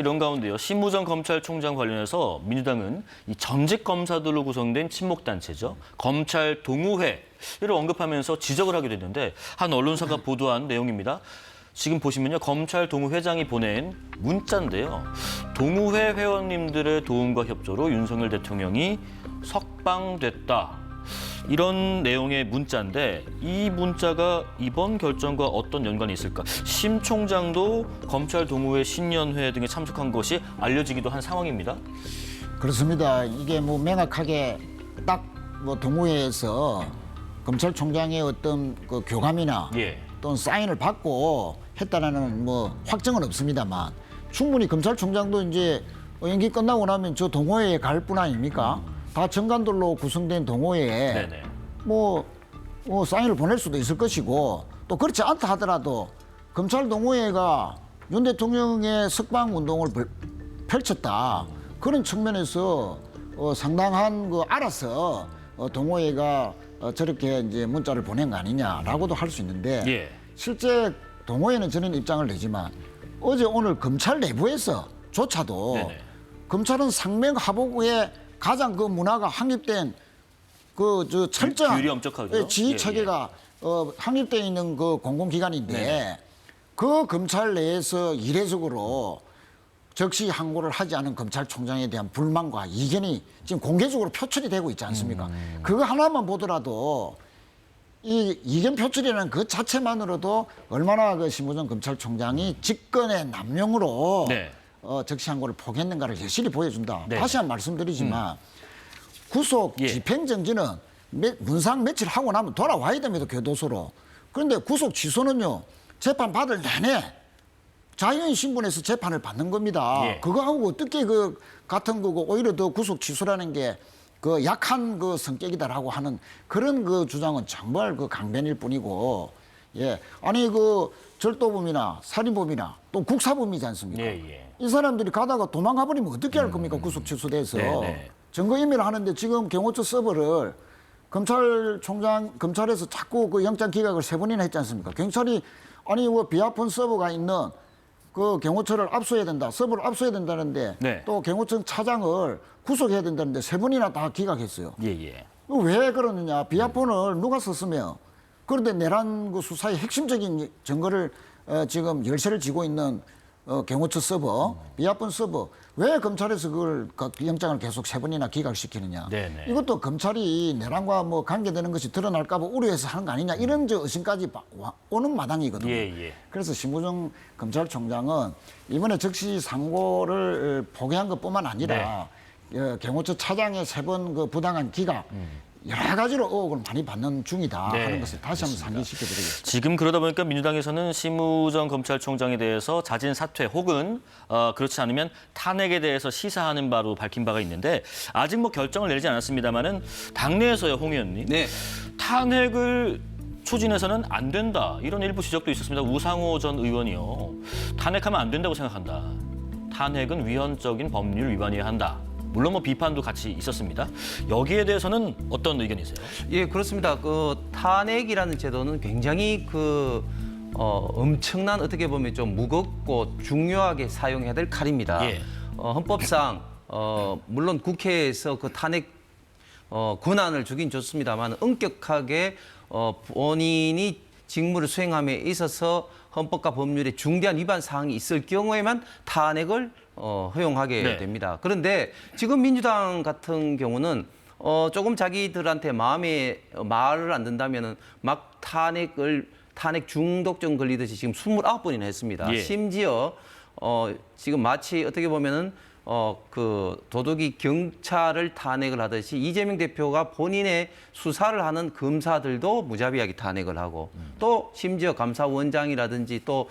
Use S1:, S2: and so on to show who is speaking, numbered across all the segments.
S1: 이런 가운데요, 심우정 검찰총장 관련해서 민주당은 이 전직 검사들로 구성된 친목단체죠. 검찰 동우회를 언급하면서 지적을 하게 됐는데 한 언론사가 보도한 내용입니다. 지금 보시면요, 검찰 동우회장이 보낸 문자인데요. 동우회 회원님들의 도움과 협조로 윤석열 대통령이 석방됐다. 이런 내용의 문자인데 이 문자가 이번 결정과 어떤 연관이 있을까? 심 총장도 검찰 동우회 신년회 등에 참석한 것이 알려지기도 한 상황입니다.
S2: 그렇습니다. 이게 뭐 명확하게 딱 뭐 동호회에서 검찰총장의 어떤 그 교감이나 또는 사인을 받고 했다라는 뭐 확정은 없습니다만 충분히 검찰총장도 이제 임기 끝나고 나면 저 동호회에 갈 뿐 아닙니까? 다 정관들로 구성된 동호회에
S1: 네네.
S2: 뭐 사인을 보낼 수도 있을 것이고 또 그렇지 않다 하더라도 검찰 동호회가 윤 대통령의 석방 운동을 펼쳤다 그런 측면에서 상당한 그 알아서 동호회가 저렇게 이제 문자를 보낸 거 아니냐라고도 할 수 있는데 실제 동호회는 저는 입장을 내지만 어제 오늘 검찰 내부에서조차도 검찰은 상명하복의 가장 그 문화가 확립된 그 저 철저한
S1: 규율이 엄격하죠.
S2: 지휘 체계가 확립되어 있는 그 공공기관인데 그 검찰 내에서 이례적으로 적시항고를 하지 않은 검찰총장에 대한 불만과 이견이 지금 공개적으로 표출이 되고 있지 않습니까? 그거 하나만 보더라도 이 이견 표출이라는 그 자체만으로도 얼마나 그 심우정 검찰총장이 직권의 남용으로 적시항고를 포기했는가를 여실히 보여준다. 다시 한 번 말씀드리지만 구속 집행정지는 문상 며칠 하고 나면 돌아와야 됩니다. 교도소로. 그런데 구속 취소는요. 재판 받을 내내 자유인 신분에서 재판을 받는 겁니다. 그거하고 어떻게 그 같은 거고 오히려 더 구속 취소라는 게 그 약한 그 성격이다라고 하는 그런 그 주장은 정말 그 강변일 뿐이고 아니 그 절도범이나 살인범이나 또 국사범이지 않습니까? 이 사람들이 가다가 도망가 버리면 어떻게 할 겁니까? 구속 취소돼서 증거인멸을 하는데 지금 경호처 서버를 검찰에서 자꾸 그 영장 기각을 3번이나 했지 않습니까? 경찰이 아니 뭐 비아폰 서버가 있는 그 경호처를 압수해야 된다, 서버를 압수해야 된다는데 또 경호청 차장을 구속해야 된다는데 3번이나 다 기각했어요. 왜 그러느냐? 비아폰을 누가 썼으며 그런데 내란 그 수사의 핵심적인 증거를 지금 열쇠를 쥐고 있는 경호처 서버, 비아폰 서버 왜 검찰에서 그걸 영장을 계속 3번이나 기각시키느냐? 이것도 검찰이 내란과 뭐 관계되는 것이 드러날까 봐 우려해서 하는 거 아니냐? 이런 저 의심까지 오는 마당이거든요. 그래서 심우정 검찰총장은 이번에 적시 상고를 포기한 것뿐만 아니라 경호처 차장의 3번 그 부당한 기각 여러 가지로 의혹을 많이 받는 중이다 하는 것을 다시 한번 상기시켜드리겠습니다.
S1: 지금 그러다 보니까 민주당에서는 심우정 검찰총장에 대해서 자진 사퇴 혹은 그렇지 않으면 탄핵에 대해서 시사하는 바로 밝힌 바가 있는데 아직 뭐 결정을 내리지 않았습니다만은 당내에서요, 홍 의원님. 탄핵을 추진해서는 안 된다. 이런 일부 지적도 있었습니다. 우상호 전 의원이요. 탄핵하면 안 된다고 생각한다. 탄핵은 위헌적인 법률 위반이어야 한다. 물론 뭐 비판도 같이 있었습니다. 여기에 대해서는 어떤 의견이세요?
S3: 그렇습니다. 그 탄핵이라는 제도는 굉장히 엄청난 어떻게 보면 좀 무겁고 중요하게 사용해야 될 칼입니다. 헌법상 물론 국회에서 그 탄핵 권한을 주긴 줬습니다만 엄격하게 본인이 직무를 수행함에 있어서 헌법과 법률에 중대한 위반 사항이 있을 경우에만 탄핵을 허용하게 됩니다. 그런데 지금 민주당 같은 경우는 조금 자기들한테 말을 안 듣는다면은 막 탄핵 중독증 걸리듯이 지금 29번이나 했습니다. 심지어 지금 마치 어떻게 보면은 그 도둑이 경찰을 탄핵을 하듯이 이재명 대표가 본인의 수사를 하는 검사들도 무자비하게 탄핵을 하고 또 심지어 감사원장이라든지 또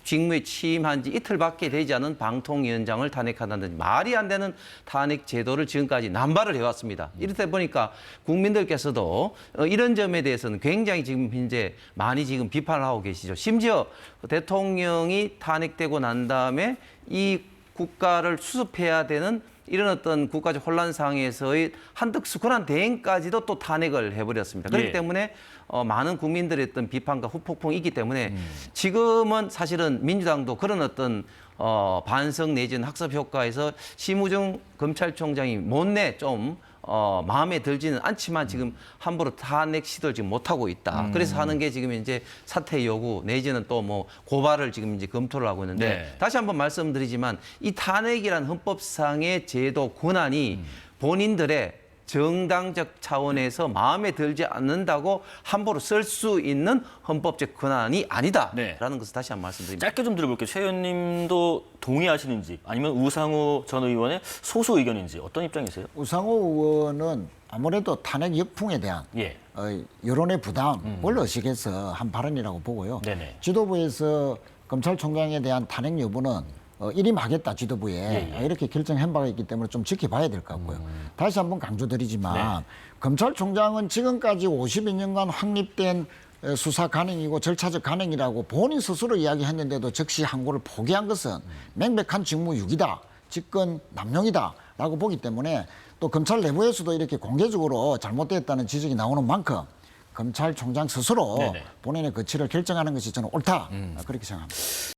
S3: 직무에 취임한 지 이틀밖에 되지 않은 방통위원장을 탄핵한다든지 말이 안 되는 탄핵 제도를 지금까지 남발을 해왔습니다. 이렇다 보니까 국민들께서도 이런 점에 대해서는 굉장히 지금 현재 많이 지금 비판을 하고 계시죠. 심지어 대통령이 탄핵되고 난 다음에 이 국가를 수습해야 되는 이런 어떤 국가적 혼란 상황에서의 한덕수근한 대행까지도 또 탄핵을 해버렸습니다. 그렇기
S1: 예.
S3: 때문에 많은 국민들의 어떤 비판과 후폭풍이 있기 때문에 지금은 사실은 민주당도 그런 어떤 반성 내지는 학습 효과에서 심우정 검찰총장이 못내 좀 마음에 들지는 않지만 지금 함부로 탄핵 시도를 지금 못하고 있다. 그래서 하는 게 지금 이제 사퇴 요구 내지는 또 뭐 고발을 지금 이제 검토를 하고 있는데
S1: 네.
S3: 다시 한번 말씀드리지만 이 탄핵이란 헌법상의 제도 권한이 본인들의 정당적 차원에서 마음에 들지 않는다고 함부로 쓸 수 있는 헌법적 권한이 아니다라는
S1: 네.
S3: 것을 다시 한번 말씀드립니다.
S1: 짧게 좀 들어볼게요. 최 의원님도 동의하시는지 아니면 우상호 전 의원의 소수 의견인지 어떤 입장이세요?
S2: 우상호 의원은 아무래도 탄핵 역풍에 대한
S1: 예.
S2: 여론의 부담을 의식해서 한 발언이라고 보고요.
S1: 네네.
S2: 지도부에서 검찰총장에 대한 탄핵 여부는 일임하겠다 지도부에
S1: 예.
S2: 이렇게 결정한 바가 있기 때문에 좀 지켜봐야 될 것 같고요. 다시 한번 강조드리지만
S1: 네.
S2: 검찰총장은 지금까지 52년간 확립된 수사 간행이고 절차적 간행이라고 본인 스스로 이야기했는데도 즉시 항고를 포기한 것은 명백한 직무유기다, 직권 남용이다라고 보기 때문에 또 검찰 내부에서도 이렇게 공개적으로 잘못됐다는 지적이 나오는 만큼 검찰총장 스스로
S1: 네네.
S2: 본인의 거취를 결정하는 것이 저는 옳다 그렇게 생각합니다.